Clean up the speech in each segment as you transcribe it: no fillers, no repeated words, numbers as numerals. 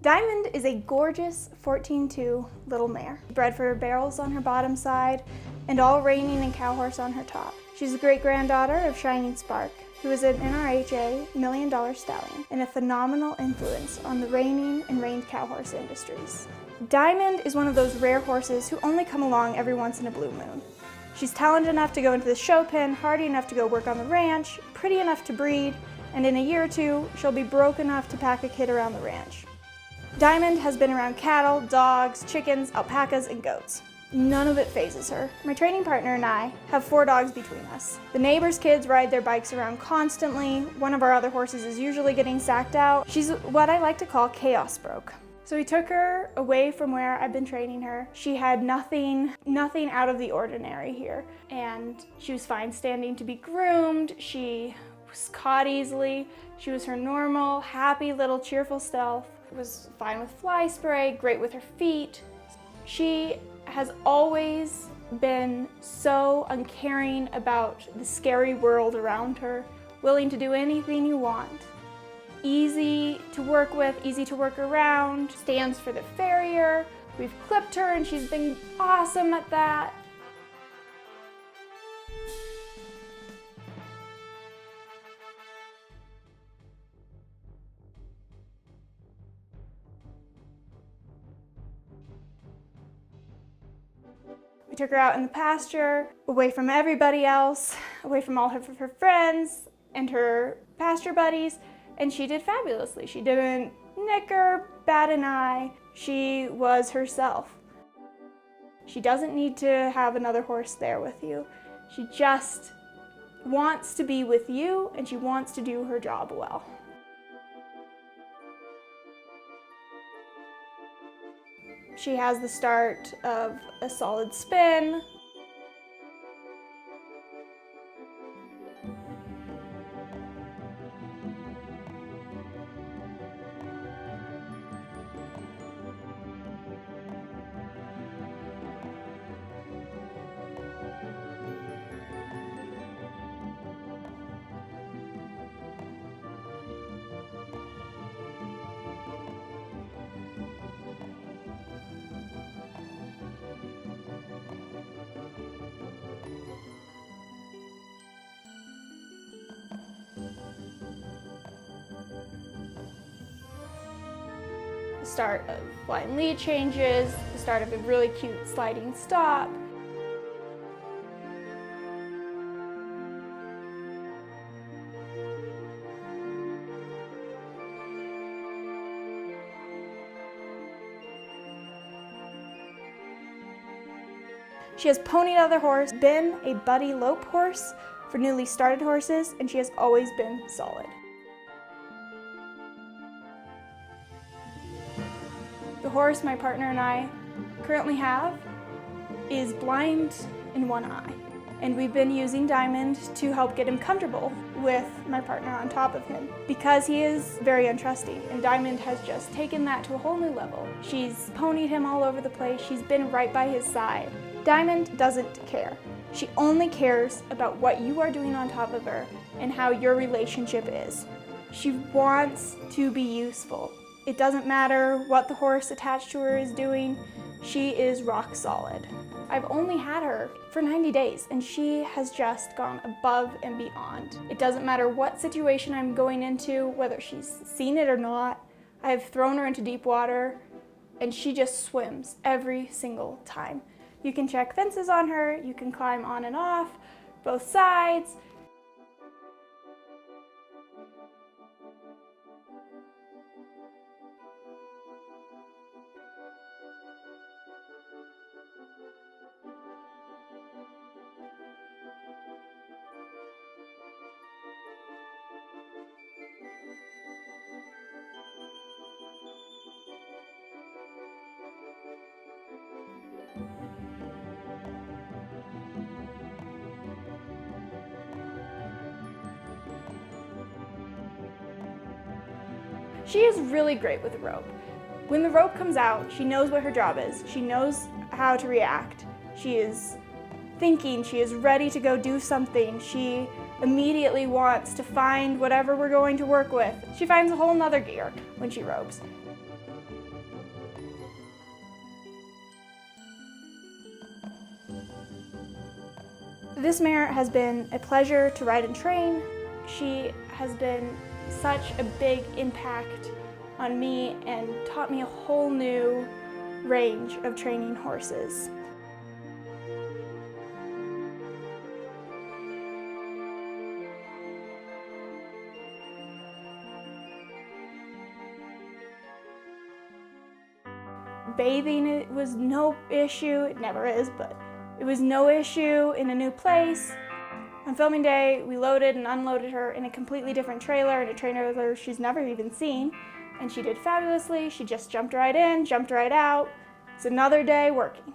Diamond is a gorgeous 14-2 little mare, bred for barrels on her bottom side and all reining and cow horse on her top. She's a great-granddaughter of Shining Spark, who is an NRHA $1 million stallion and a phenomenal influence on the reining and reined cow horse industries. Diamond is one of those rare horses who only come along every once in a blue moon. She's talented enough to go into the show pen, hardy enough to go work on the ranch, pretty enough to breed, and in a year or two, she'll be broke enough to pack a kid around the ranch. Diamond has been around cattle, dogs, chickens, alpacas, and goats. None of it phases her. My training partner and I have 4 dogs between us. The neighbors' kids ride their bikes around constantly. One of our other horses is usually getting sacked out. She's what I like to call chaos broke. So we took her away from where I've been training her. She had nothing out of the ordinary here. And she was fine standing to be groomed. She was caught easily. She was her normal, happy little cheerful self. Was fine with fly spray, great with her feet. She has always been so uncaring about the scary world around her, willing to do anything you want. Easy to work with, easy to work around, stands for the farrier. We've clipped her and she's been awesome at that. We took her out in the pasture, away from everybody else, away from all of her friends and her pasture buddies, and she did fabulously. She didn't nicker, bat an eye. She was herself. She doesn't need to have another horse there with you. She just wants to be with you, and she wants to do her job well. She has the start of a solid spin. The start of flying lead changes, the start of a really cute sliding stop. She has ponied other horse, been a buddy lope horse for newly started horses, and she has always been solid. The horse my partner and I currently have is blind in one eye, and we've been using Diamond to help get him comfortable with my partner on top of him because he is very untrusting, and Diamond has just taken that to a whole new level. She's ponied him all over the place. She's been right by his side. Diamond doesn't care. She only cares about what you are doing on top of her and how your relationship is. She wants to be useful. It doesn't matter what the horse attached to her is doing, she is rock solid. I've only had her for 90 days and she has just gone above and beyond. It doesn't matter what situation I'm going into, whether she's seen it or not. I have thrown her into deep water and she just swims every single time. You can check fences on her, you can climb on and off, both sides. She is really great with the rope. When the rope comes out, she knows what her job is. She knows how to react. She is thinking, she is ready to go do something. She immediately wants to find whatever we're going to work with. She finds a whole nother gear when she ropes. This mare has been a pleasure to ride and train. She has been such a big impact on me and taught me a whole new range of training horses. Bathing, it was no issue. It never is, but it was no issue in a new place. On filming day, we loaded and unloaded her in a completely different trailer, in a trailer she's never even seen, and she did fabulously. She just jumped right in, jumped right out. It's another day working.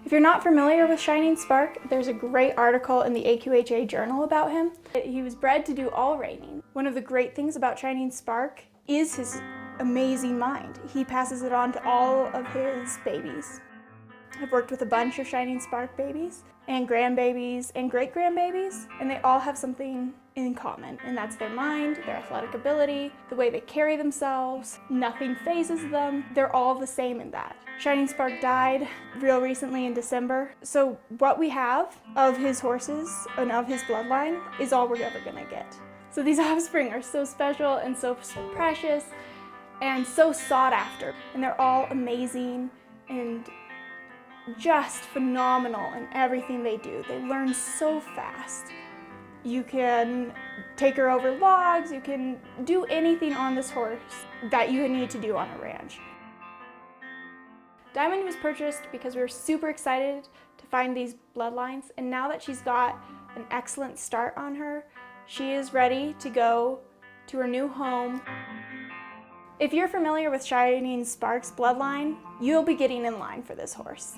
If you're not familiar with Shining Spark, there's a great article in the AQHA journal about him. He was bred to do all reining. One of the great things about Shining Spark is his amazing mind. He passes it on to all of his babies. I've worked with a bunch of Shining Spark babies and grandbabies and great-grandbabies, and they all have something in common, and that's their mind, their athletic ability, the way they carry themselves. Nothing phases them. They're all the same in that. Shining Spark died real recently in December, so what we have of his horses and of his bloodline is all we're ever gonna get. So these offspring are so special and so precious and so sought after, and they're all amazing and just phenomenal in everything they do. They learn so fast. You can take her over logs, you can do anything on this horse that you need to do on a ranch. Diamond was purchased because we were super excited to find these bloodlines, and now that she's got an excellent start on her, she is ready to go to her new home. If you're familiar with Shining Spark's bloodline, you'll be getting in line for this horse.